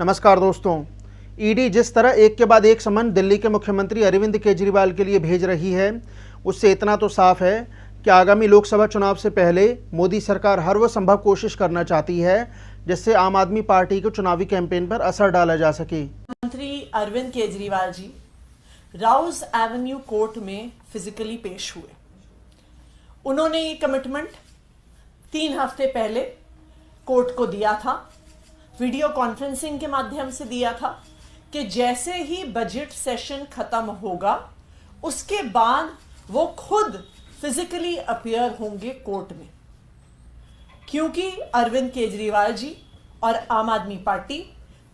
नमस्कार दोस्तों। ईडी जिस तरह एक के बाद एक समन दिल्ली के मुख्यमंत्री अरविंद केजरीवाल के लिए भेज रही है, उससे इतना तो साफ है कि आगामी लोकसभा चुनाव से पहले मोदी सरकार हर वो संभव कोशिश करना चाहती है जिससे आम आदमी पार्टी के चुनावी कैंपेन पर असर डाला जा सके। मुख्यमंत्री अरविंद केजरीवाल जी राउज एवेन्यू कोर्ट में फिजिकली पेश हुए। उन्होंने ये कमिटमेंट 3 हफ्ते पहले कोर्ट को दिया था, वीडियो कॉन्फ्रेंसिंग के माध्यम से दिया था कि जैसे ही बजट सेशन खत्म होगा उसके बाद वो खुद फिजिकली अपीयर होंगे कोर्ट में। क्योंकि अरविंद केजरीवाल जी और आम आदमी पार्टी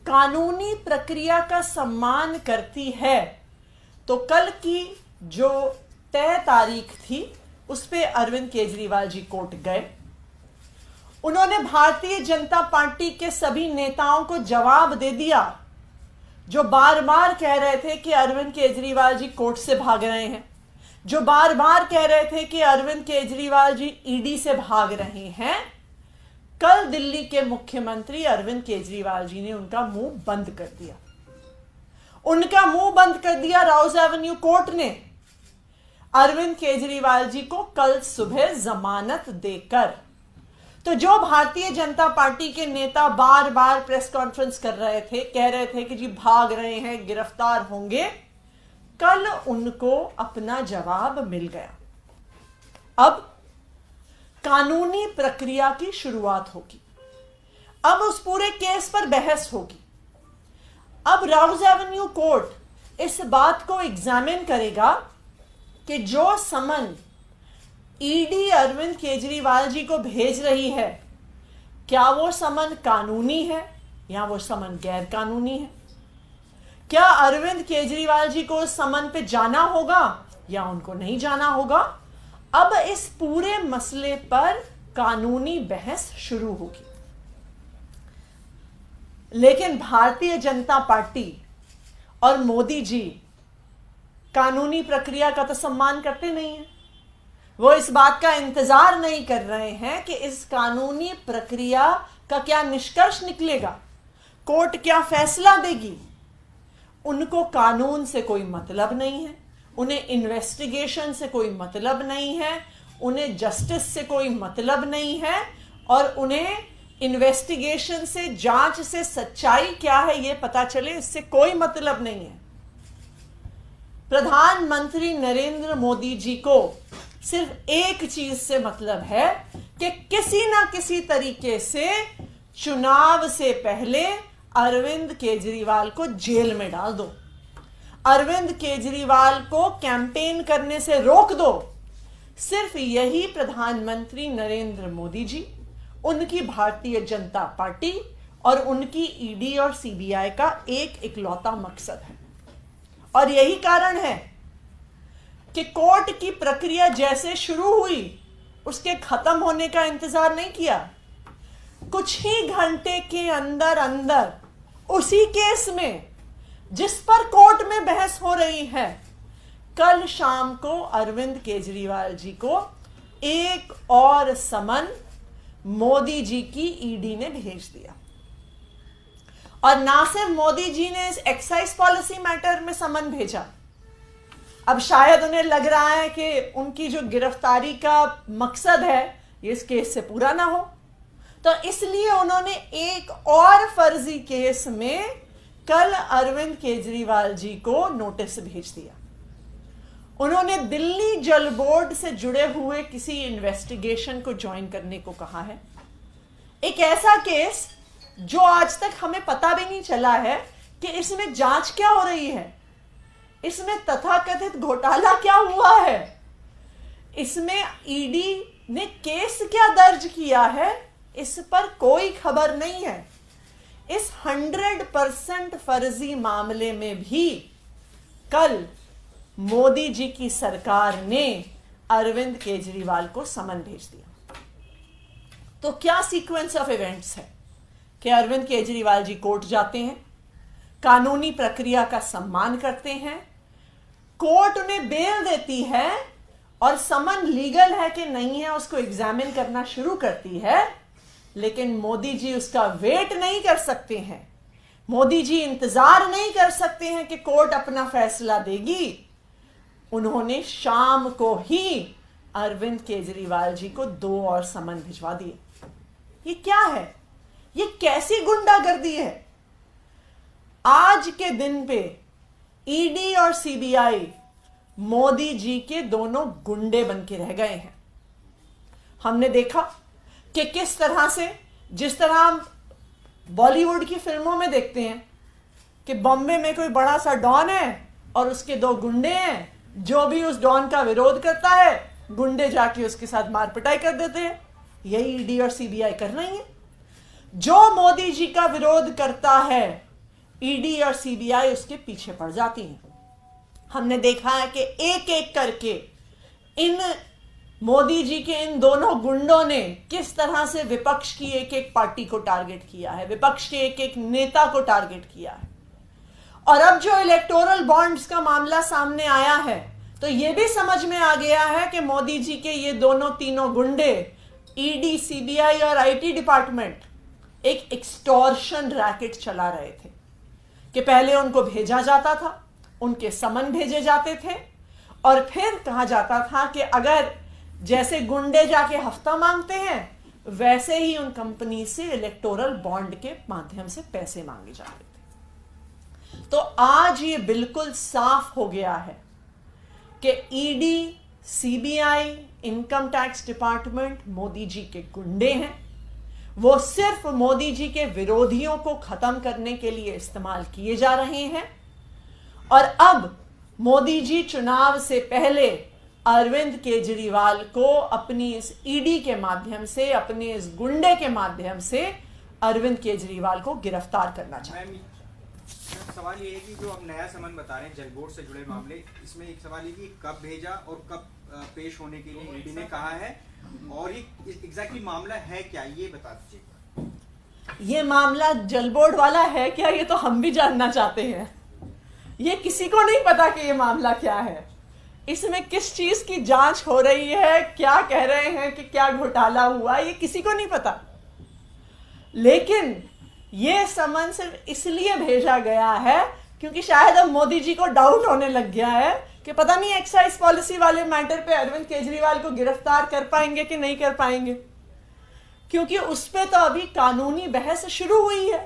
कानूनी प्रक्रिया का सम्मान करती है, तो कल की जो तय तारीख थी उस पे अरविंद केजरीवाल जी कोर्ट गए। उन्होंने भारतीय जनता पार्टी के सभी नेताओं को जवाब दे दिया जो बार बार कह रहे थे कि अरविंद केजरीवाल जी कोर्ट से भाग रहे हैं, जो बार बार कह रहे थे कि अरविंद केजरीवाल जी ईडी से भाग रहे हैं। कल दिल्ली के मुख्यमंत्री अरविंद केजरीवाल जी ने उनका मुंह बंद कर दिया। उनका मुंह बंद कर दिया राउज एवेन्यू कोर्ट ने अरविंद केजरीवाल जी को कल सुबह जमानत देकर। तो जो भारतीय जनता पार्टी के नेता बार बार प्रेस कॉन्फ्रेंस कर रहे थे, कह रहे थे कि जी भाग रहे हैं, गिरफ्तार होंगे, कल उनको अपना जवाब मिल गया। अब कानूनी प्रक्रिया की शुरुआत होगी। अब उस पूरे केस पर बहस होगी। अब राउज एवेन्यू कोर्ट इस बात को एग्जामिन करेगा कि जो समन ईडी अरविंद केजरीवाल जी को भेज रही है, क्या वो समन कानूनी है या वो समन गैर कानूनी है। क्या अरविंद केजरीवाल जी को उस समन पे जाना होगा या उनको नहीं जाना होगा। अब इस पूरे मसले पर कानूनी बहस शुरू होगी। लेकिन भारतीय जनता पार्टी और मोदी जी कानूनी प्रक्रिया का तो सम्मान करते नहीं हैं। वो इस बात का इंतजार नहीं कर रहे हैं कि इस कानूनी प्रक्रिया का क्या निष्कर्ष निकलेगा, कोर्ट क्या फैसला देगी। उनको कानून से कोई मतलब नहीं है, उन्हें इन्वेस्टिगेशन से कोई मतलब नहीं है, उन्हें जस्टिस से कोई मतलब नहीं है, और उन्हें इन्वेस्टिगेशन से, जांच से सच्चाई क्या है ये पता चले, इससे कोई मतलब नहीं है। प्रधानमंत्री नरेंद्र मोदी जी को सिर्फ एक चीज से मतलब है कि किसी ना किसी तरीके से चुनाव से पहले अरविंद केजरीवाल को जेल में डाल दो, अरविंद केजरीवाल को कैंपेन करने से रोक दो। सिर्फ यही प्रधानमंत्री नरेंद्र मोदी जी, उनकी भारतीय जनता पार्टी और उनकी ईडी और सीबीआई का एक इकलौता मकसद है। और यही कारण है कि कोर्ट की प्रक्रिया जैसे शुरू हुई उसके खत्म होने का इंतजार नहीं किया। कुछ ही घंटे के अंदर अंदर उसी केस में जिस पर कोर्ट में बहस हो रही है, कल शाम को अरविंद केजरीवाल जी को एक और समन मोदी जी की ईडी ने भेज दिया। और ना सिर्फ मोदी जी ने इस एक्साइज पॉलिसी मैटर में समन भेजा, अब शायद उन्हें लग रहा है कि उनकी जो गिरफ्तारी का मकसद है ये इस केस से पूरा ना हो, तो इसलिए उन्होंने एक और फर्जी केस में कल अरविंद केजरीवाल जी को नोटिस भेज दिया। उन्होंने दिल्ली जल बोर्ड से जुड़े हुए किसी इन्वेस्टिगेशन को ज्वाइन करने को कहा है। एक ऐसा केस जो आज तक हमें पता भी नहीं चला है कि इसमें जांच क्या हो रही है, इसमें तथाकथित घोटाला क्या हुआ है, इसमें ईडी ने केस क्या दर्ज किया है, इस पर कोई खबर नहीं है। इस 100% फर्जी मामले में भी कल मोदी जी की सरकार ने अरविंद केजरीवाल को समन भेज दिया। तो क्या सीक्वेंस ऑफ इवेंट्स है कि अरविंद केजरीवाल जी कोर्ट जाते हैं, कानूनी प्रक्रिया का सम्मान करते हैं, कोर्ट उन्हें बेल देती है और समन लीगल है कि नहीं है उसको एग्जामिन करना शुरू करती है, लेकिन मोदी जी उसका वेट नहीं कर सकते हैं मोदी जी इंतजार नहीं कर सकते हैं कि कोर्ट अपना फैसला देगी। उन्होंने शाम को ही अरविंद केजरीवाल जी को 2 और समन भिजवा दिए। ये क्या है? ये कैसी गुंडागर्दी है? आज के दिन पे ईडी और सीबीआई मोदी जी के दोनों गुंडे बन के रह गए हैं। हमने देखा कि किस तरह से, जिस तरह हम बॉलीवुड की फिल्मों में देखते हैं कि बॉम्बे में कोई बड़ा सा डॉन है और उसके 2 गुंडे हैं, जो भी उस डॉन का विरोध करता है गुंडे जाके उसके साथ मार पिटाई कर देते हैं। यही ईडी और सीबीआई कर रही है। जो मोदी जी का विरोध करता है ईडी और सीबीआई उसके पीछे पड़ जाती हैं। हमने देखा है कि एक एक करके इन मोदी जी के इन दोनों गुंडों ने किस तरह से विपक्ष की एक एक पार्टी को टारगेट किया है, विपक्ष के एक एक नेता को टारगेट किया है। और अब जो इलेक्टोरल बॉन्ड्स का मामला सामने आया है तो यह भी समझ में आ गया है कि मोदी जी के ये दोनों तीनों गुंडे, ईडी, सीबीआई और आईटी डिपार्टमेंट, एक एक्सटॉर्शन रैकेट चला रहे थे कि पहले उनको भेजा जाता था, उनके समन भेजे जाते थे और फिर कहा जाता था कि अगर जैसे गुंडे जाके हफ्ता मांगते हैं वैसे ही उन कंपनी से इलेक्टोरल बॉन्ड के माध्यम से पैसे मांगे जाते थे। तो आज ये बिल्कुल साफ हो गया है कि ED, CBI, income tax department Modi ji के गुंडे हैं। वो सिर्फ मोदी जी के विरोधियों को खत्म करने के लिए इस्तेमाल किए जा रहे हैं। और अब मोदी जी चुनाव से पहले अरविंद केजरीवाल को अपनी इस ईडी के माध्यम से, अपने इस गुंडे के माध्यम से अरविंद केजरीवाल को गिरफ्तार करना चाहते हैं। सवाल ये है कि जो आप नया समन बता रहे हैं जल बोर्ड से जुड़े मामले, इसमें एक सवाल ये कि कब भेजा और कब पेश होने के लिए ईडी ने कहा है, और ये एग्जैक्टली मामला है क्या, ये बता दीजिए। ये मामला जल बोर्ड वाला है क्या, ये तो हम भी जानना चाहते हैं। ये किसी को नहीं पता कि ये मामला क्या है, इसमें किस चीज की जांच हो रही है, क्या कह रहे हैं कि क्या घोटाला हुआ, ये किसी को नहीं पता। लेकिन ये समन सिर्फ इसलिए भेजा गया है क्योंकि शायद अब मोदी जी को डाउट होने लग गया है कि पता नहीं एक्साइज पॉलिसी वाले मैटर पे अरविंद केजरीवाल को गिरफ्तार कर पाएंगे कि नहीं कर पाएंगे, क्योंकि उस पे तो अभी कानूनी बहस शुरू हुई है।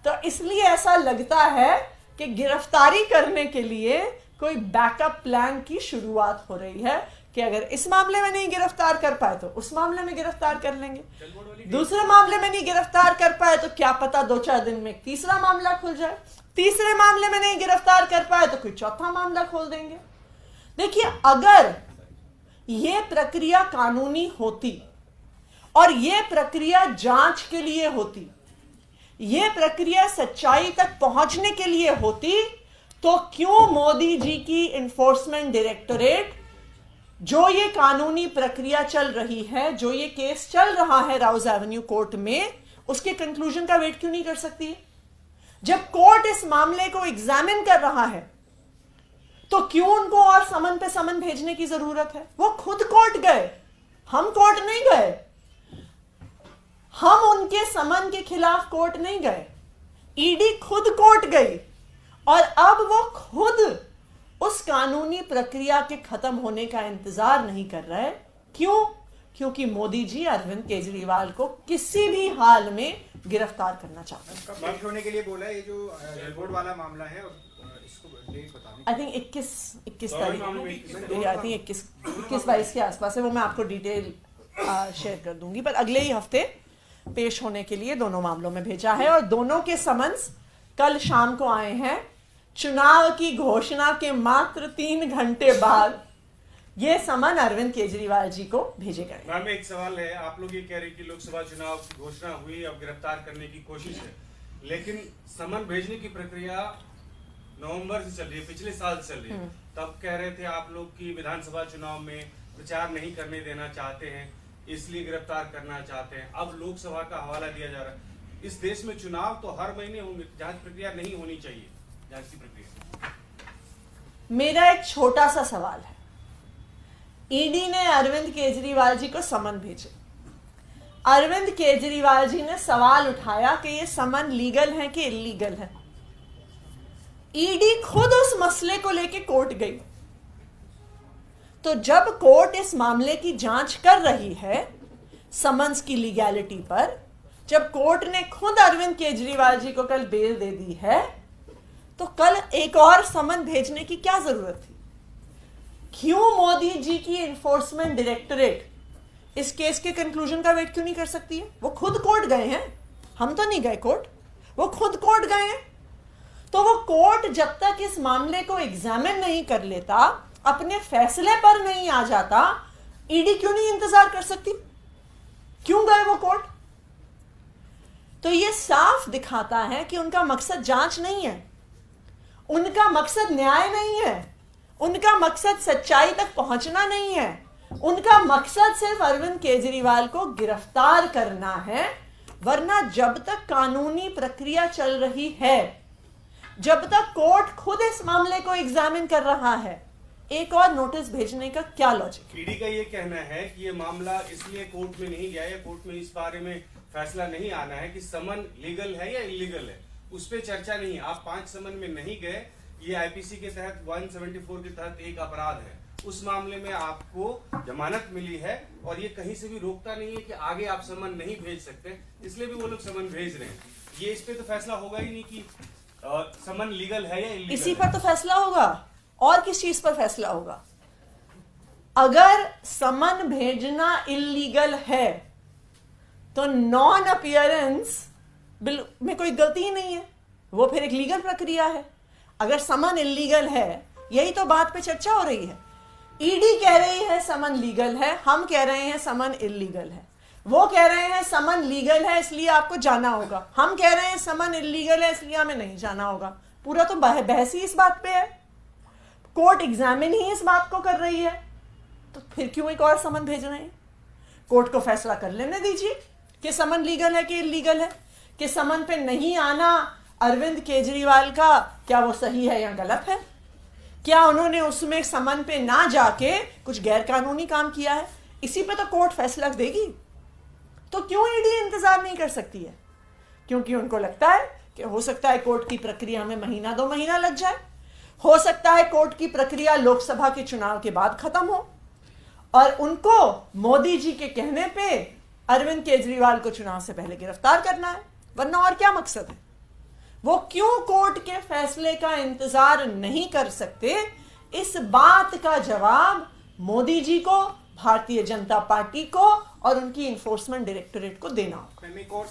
तो इसलिए ऐसा लगता है कि गिरफ्तारी करने के लिए कोई बैकअप प्लान की शुरुआत हो रही है कि अगर इस मामले में नहीं गिरफ्तार कर पाए तो उस मामले में गिरफ्तार कर लेंगे, दूसरे मामले में नहीं गिरफ्तार कर पाए तो क्या पता 2-4 दिन में एक तीसरा मामला खुल जाए, तीसरे मामले में नहीं गिरफ्तार कर पाए तो कोई चौथा मामला खोल देंगे। देखिए, अगर यह प्रक्रिया कानूनी होती और यह प्रक्रिया जांच के लिए होती, यह प्रक्रिया सच्चाई तक पहुंचने के लिए होती, तो क्यों मोदी जी की एनफोर्समेंट डायरेक्टोरेट जो ये कानूनी प्रक्रिया चल रही है, जो ये केस चल रहा है राउज एवेन्यू कोर्ट में, उसके कंक्लूजन का वेट क्यों नहीं कर सकती है? जब कोर्ट इस मामले को एग्जामिन कर रहा है तो क्यों उनको और समन पे समन भेजने की जरूरत है? वो खुद कोर्ट गए, हम कोर्ट नहीं गए, हम उनके समन के खिलाफ कोर्ट नहीं गए, ईडी खुद कोर्ट गई और अब वो खुद उस कानूनी प्रक्रिया के खत्म होने का इंतजार नहीं कर रहा है। क्यों? क्योंकि मोदी जी अरविंद केजरीवाल को किसी भी हाल में गिरफ्तार करना चाहते हैं। कब पेश होने के लिए बोला है? ये जो जल बोर्ड वाला मामला है, और इसको डेट बता दें। आई थिंक 21 तारीख, आई थिंक 21-22 के आसपास है। वो मैं आपको डिटेल शेयर कर दूंगी, पर अगले ही हफ्ते पेश होने के लिए दोनों मामलों में भेजा है और दोनों के समन्स कल शाम को आए हैं। चुनाव की घोषणा के मात्र 3 घंटे बाद ये समन अरविंद केजरीवाल जी को भेजे गए। मैम, एक सवाल है, आप लोग ये कह रहे हैं कि लोकसभा चुनाव की घोषणा हुई, अब गिरफ्तार करने की कोशिश है, लेकिन समन भेजने की प्रक्रिया नवंबर से चल रही है, पिछले साल चल रही है। तब कह रहे थे आप लोग कि विधानसभा चुनाव में प्रचार नहीं करने देना चाहते हैं, इसलिए गिरफ्तार करना चाहते हैं। अब लोकसभा का हवाला दिया जा रहा है। इस देश में चुनाव तो हर महीने होंगे, जांच प्रक्रिया नहीं होनी चाहिए, जांच की प्रक्रिया। मेरा एक छोटा सा सवाल है, ईडी ने अरविंद केजरीवाल जी को समन भेजे, अरविंद केजरीवाल जी ने सवाल उठाया कि ये समन लीगल है कि इलीगल है। ईडी खुद उस मसले को लेके कोर्ट गई। तो जब कोर्ट इस मामले की जांच कर रही है समन्स की लीगैलिटी पर, जब कोर्ट ने खुद अरविंद केजरीवाल जी को कल बेल दे दी है, तो कल एक और समन भेजने की क्या जरूरत थी? क्यों मोदी जी की एनफोर्समेंट डायरेक्टरेट इस केस के कंक्लूजन का वेट क्यों नहीं कर सकती है? वो खुद कोर्ट गए हैं, हम तो नहीं गए कोर्ट, वो खुद कोर्ट गए हैं। तो वो कोर्ट जब तक इस मामले को एग्जामिन नहीं कर लेता, अपने फैसले पर नहीं आ जाता, ईडी क्यों नहीं इंतजार कर सकती? क्यों गए वो कोर्ट? तो ये साफ दिखाता है कि उनका मकसद जांच नहीं है, उनका मकसद न्याय नहीं है, उनका मकसद सच्चाई तक पहुंचना नहीं है, उनका मकसद सिर्फ अरविंद केजरीवाल को गिरफ्तार करना है। वरना जब तक कानूनी प्रक्रिया चल रही है, जब तक कोर्ट खुद इस मामले को एग्जामिन कर रहा है, एक और नोटिस भेजने का क्या लॉजिक? ईडी का ये कहना है कि ये मामला इसलिए कोर्ट में नहीं गया है, कोर्ट में इस बारे में फैसला नहीं आना है कि समन लीगल है या इलीगल है, उस पर चर्चा नहीं है। आप 5 समन में नहीं गए, ये आईपीसी के तहत 174 के तहत एक अपराध है, उस मामले में आपको जमानत मिली है और ये कहीं से भी रोकता नहीं है कि आगे आप समन नहीं भेज सकते, इसलिए भी वो लोग समन भेज रहे हैं। ये इस पे तो फैसला होगा ही नहीं कि समन लीगल है या इलीगल। इसी पर तो फैसला होगा, और किस चीज पर फैसला होगा? अगर समन भेजना इलीगल है तो नॉन अपीयरेंस बिल में कोई गलती ही नहीं है, वो फिर एक लीगल प्रक्रिया है। अगर समन इलीगल है, यही तो बात पे चर्चा हो रही है। ईडी कह रही है समन लीगल है, हम कह रहे हैं समन इलीगल है। वो कह रहे हैं समन लीगल है इसलिए आपको जाना होगा, हम कह रहे हैं समन इलीगल है इसलिए हमें नहीं जाना होगा। पूरा तो बहस ही इस बात पे है, कोर्ट एग्जामिन ही इस बात को कर रही है, तो फिर क्यों एक और समन भेज रहे हैं? कोर्ट को फैसला कर लेने दीजिए कि समन लीगल है कि इलीगल है, कि समन पे नहीं आना अरविंद केजरीवाल का क्या वो सही है या गलत है, क्या उन्होंने उसमें समन पे ना जाके कुछ गैर कानूनी काम किया है, इसी पे तो कोर्ट फैसला देगी। तो क्यों ईडी इंतजार नहीं कर सकती है? क्योंकि उनको लगता है कि हो सकता है कोर्ट की प्रक्रिया में महीना 2 महीना लग जाए, हो सकता है कोर्ट की प्रक्रिया लोकसभा के चुनाव के बाद खत्म हो, और उनको मोदी जी के कहने पे अरविंद केजरीवाल को चुनाव से पहले गिरफ्तार करना है, वरना और क्या मकसद है? वो क्यों कोर्ट के फैसले का इंतजार नहीं कर सकते? इस बात का जवाब मोदी जी को, भारतीय जनता पार्टी को और उनकी इन्फोर्समेंट डायरेक्टोरेट को देना होगा।